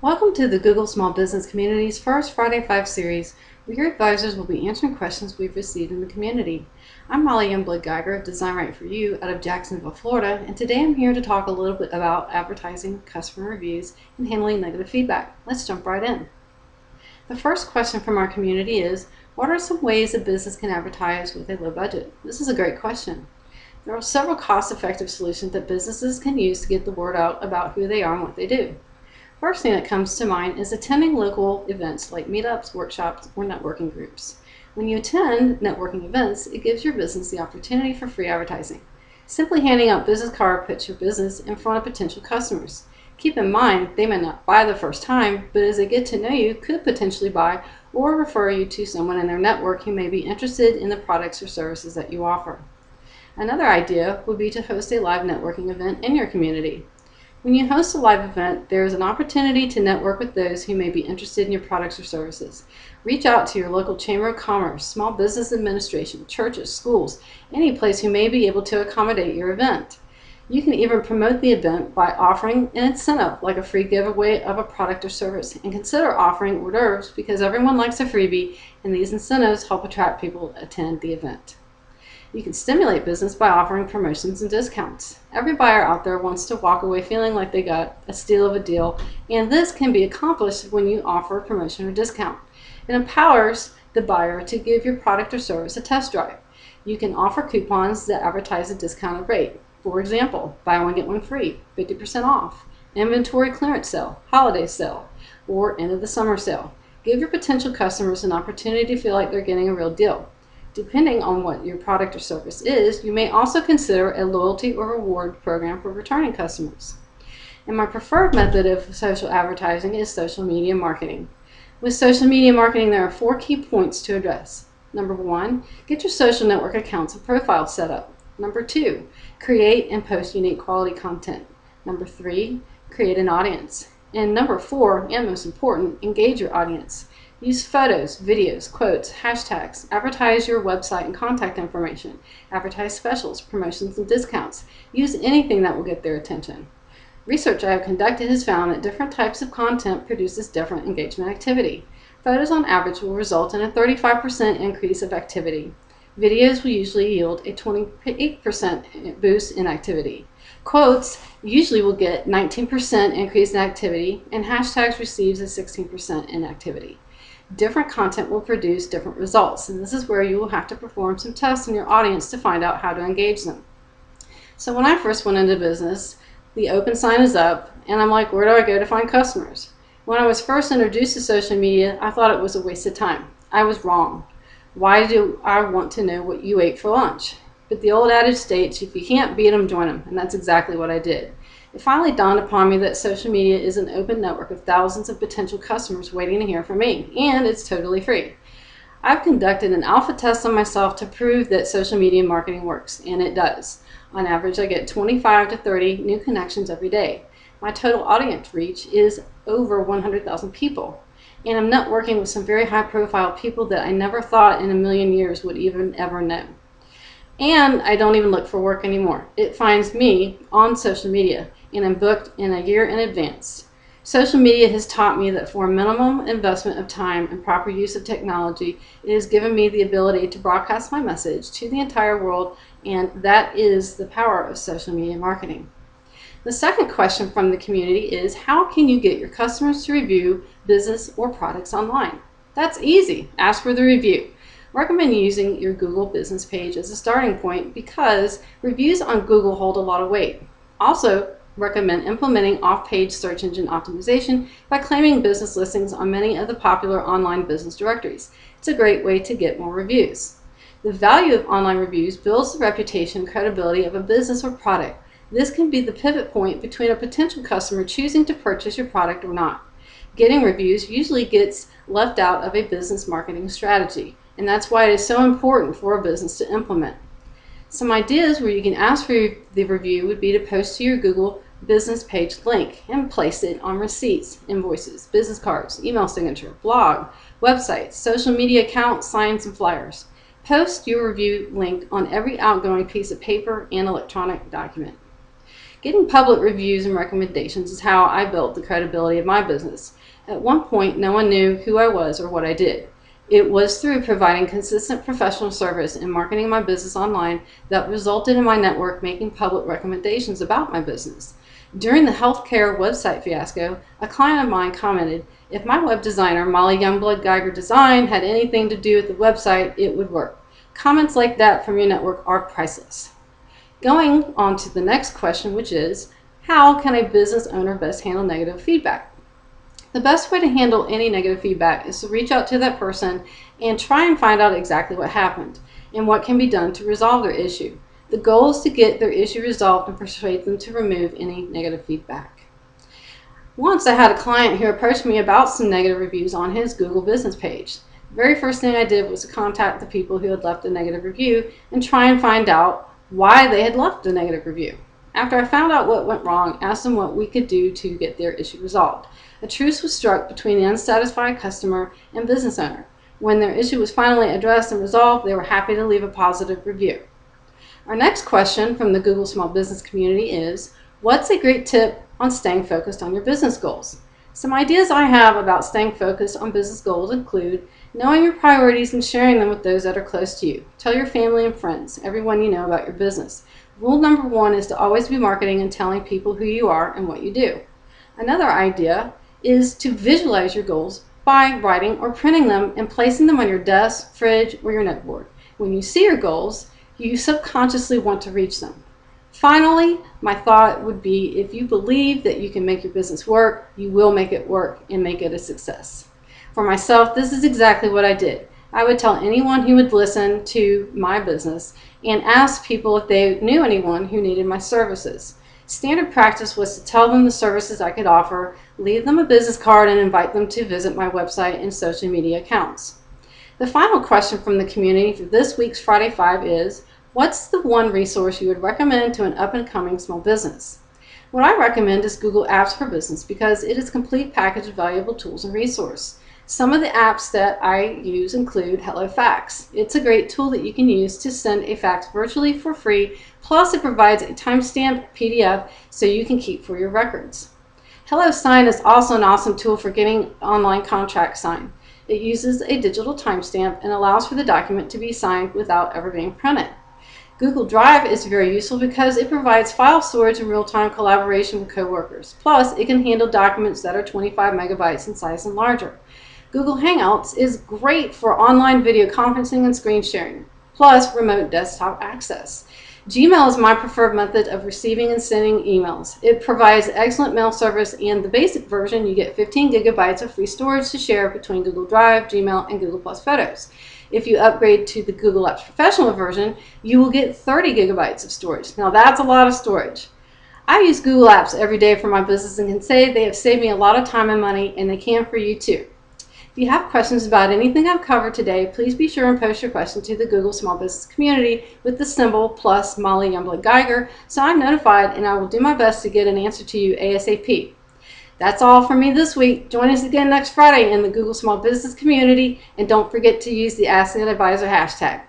Welcome to the Google Small Business Community's first Friday 5 series, where your advisors will be answering questions we've received in the community. I'm Molly Youngblood Geiger, Design Right for You out of Jacksonville, Florida, and today I'm here to talk a little bit about advertising, customer reviews, and handling negative feedback. Let's jump right in. The first question from our community is, what are some ways a business can advertise with a low budget? This is a great question. There are several cost-effective solutions that businesses can use to get the word out about who they are and what they do. First thing that comes to mind is attending local events like meetups, workshops, or networking groups. When you attend networking events, it gives your business the opportunity for free advertising. Simply handing out business cards puts your business in front of potential customers. Keep in mind, they may not buy the first time, but as they get to know you, could potentially buy or refer you to someone in their network who may be interested in the products or services that you offer. Another idea would be to host a live networking event in your community. When you host a live event, there is an opportunity to network with those who may be interested in your products or services. Reach out to your local Chamber of Commerce, Small Business Administration, churches, schools, any place who may be able to accommodate your event. You can even promote the event by offering an incentive, like a free giveaway of a product or service, and consider offering hors d'oeuvres because everyone likes a freebie, and these incentives help attract people to attend the event. You can stimulate business by offering promotions and discounts. Every buyer out there wants to walk away feeling like they got a steal of a deal, and this can be accomplished when you offer a promotion or discount. It empowers the buyer to give your product or service a test drive. You can offer coupons that advertise a discounted rate. For example, buy one get one free, 50% off, inventory clearance sale, holiday sale, or end of the summer sale. Give your potential customers an opportunity to feel like they're getting a real deal. Depending on what your product or service is, you may also consider a loyalty or reward program for returning customers. And my preferred method of social advertising is social media marketing. With social media marketing, there are 4 key points to address. Number 1, get your social network accounts and profiles set up. Number 2, create and post unique quality content. Number 3, create an audience. And number 4, and most important, engage your audience. Use photos, videos, quotes, hashtags, advertise your website and contact information, advertise specials, promotions, and discounts. Use anything that will get their attention. Research I have conducted has found that different types of content produces different engagement activity. Photos on average will result in a 35% increase of activity. Videos will usually yield a 28% boost in activity. Quotes usually will get 19% increase in activity, and hashtags receives a 16% in activity. Different content will produce different results, and this is where you will have to perform some tests on your audience to find out how to engage them. So when I first went into business, the open sign is up, and I'm like, where do I go to find customers? When I was first introduced to social media, I thought it was a waste of time. I was wrong. Why do I want to know what you ate for lunch? But the old adage states, if you can't beat them, join them, and that's exactly what I did. It finally dawned upon me that social media is an open network of thousands of potential customers waiting to hear from me, and it's totally free. I've conducted an alpha test on myself to prove that social media marketing works, and it does. On average, I get 25 to 30 new connections every day. My total audience reach is over 100,000 people, and I'm networking with some very high-profile people that I never thought in a million years would even ever know. And I don't even look for work anymore. It finds me on social media, and I'm booked in a year in advance. Social media has taught me that for a minimum investment of time and proper use of technology, it has given me the ability to broadcast my message to the entire world, and that is the power of social media marketing. The second question from the community is, how can you get your customers to review business or products online? That's easy. Ask for the review. Recommend using your Google business page as a starting point because reviews on Google hold a lot of weight. Also, recommend implementing off-page search engine optimization by claiming business listings on many of the popular online business directories. It's a great way to get more reviews. The value of online reviews builds the reputation and credibility of a business or product. This can be the pivot point between a potential customer choosing to purchase your product or not. Getting reviews usually gets left out of a business marketing strategy, and that's why it is so important for a business to implement. Some ideas where you can ask for the review would be to post to your Google business page link and place it on receipts, invoices, business cards, email signature, blog, websites, social media accounts, signs, and flyers. Post your review link on every outgoing piece of paper and electronic document. Getting public reviews and recommendations is how I built the credibility of my business. At one point, no one knew who I was or what I did. It was through providing consistent professional service and marketing my business online that resulted in my network making public recommendations about my business. During the healthcare website fiasco, a client of mine commented, "If my web designer, Molly Youngblood Geiger Design, had anything to do with the website, it would work." Comments like that from your network are priceless. Going on to the next question, which is, how can a business owner best handle negative feedback? The best way to handle any negative feedback is to reach out to that person and try and find out exactly what happened and what can be done to resolve their issue. The goal is to get their issue resolved and persuade them to remove any negative feedback. Once I had a client who approached me about some negative reviews on his Google business page. The very first thing I did was to contact the people who had left a negative review and try and find out why they had left a negative review. After I found out what went wrong, I asked them what we could do to get their issue resolved. A truce was struck between the unsatisfied customer and business owner. When their issue was finally addressed and resolved, they were happy to leave a positive review. Our next question from the Google Small Business community is, what's a great tip on staying focused on your business goals? Some ideas I have about staying focused on business goals include knowing your priorities and sharing them with those that are close to you. Tell your family and friends, everyone you know, about your business. Rule number 1 is to always be marketing and telling people who you are and what you do. Another idea is to visualize your goals by writing or printing them and placing them on your desk, fridge, or your noteboard. When you see your goals, you subconsciously want to reach them. Finally, my thought would be, if you believe that you can make your business work, you will make it work and make it a success. For myself, this is exactly what I did. I would tell anyone who would listen to my business and ask people if they knew anyone who needed my services. Standard practice was to tell them the services I could offer, leave them a business card, and invite them to visit my website and social media accounts. The final question from the community for this week's Friday 5 is, what's the one resource you would recommend to an up-and-coming small business? What I recommend is Google Apps for Business because it is a complete package of valuable tools and resources. Some of the apps that I use include HelloFax. It's a great tool that you can use to send a fax virtually for free, plus it provides a timestamped PDF so you can keep for your records. HelloSign is also an awesome tool for getting online contracts signed. It uses a digital timestamp and allows for the document to be signed without ever being printed. Google Drive is very useful because it provides file storage and real-time collaboration with coworkers. Plus, it can handle documents that are 25 megabytes in size and larger. Google Hangouts is great for online video conferencing and screen sharing, plus remote desktop access. Gmail is my preferred method of receiving and sending emails. It provides excellent mail service, and the basic version, you get 15 gigabytes of free storage to share between Google Drive, Gmail, and Google Plus Photos. If you upgrade to the Google Apps Professional version, you will get 30 gigabytes of storage. Now that's a lot of storage. I use Google Apps every day for my business and can say they have saved me a lot of time and money, and they can for you too. If you have questions about anything I've covered today, please be sure and post your question to the Google Small Business community with the symbol plus Molly Youngblood Geiger so I'm notified, and I will do my best to get an answer to you ASAP. That's all from me this week. Join us again next Friday in the Google Small Business community, and don't forget to use the Ask an Advisor hashtag.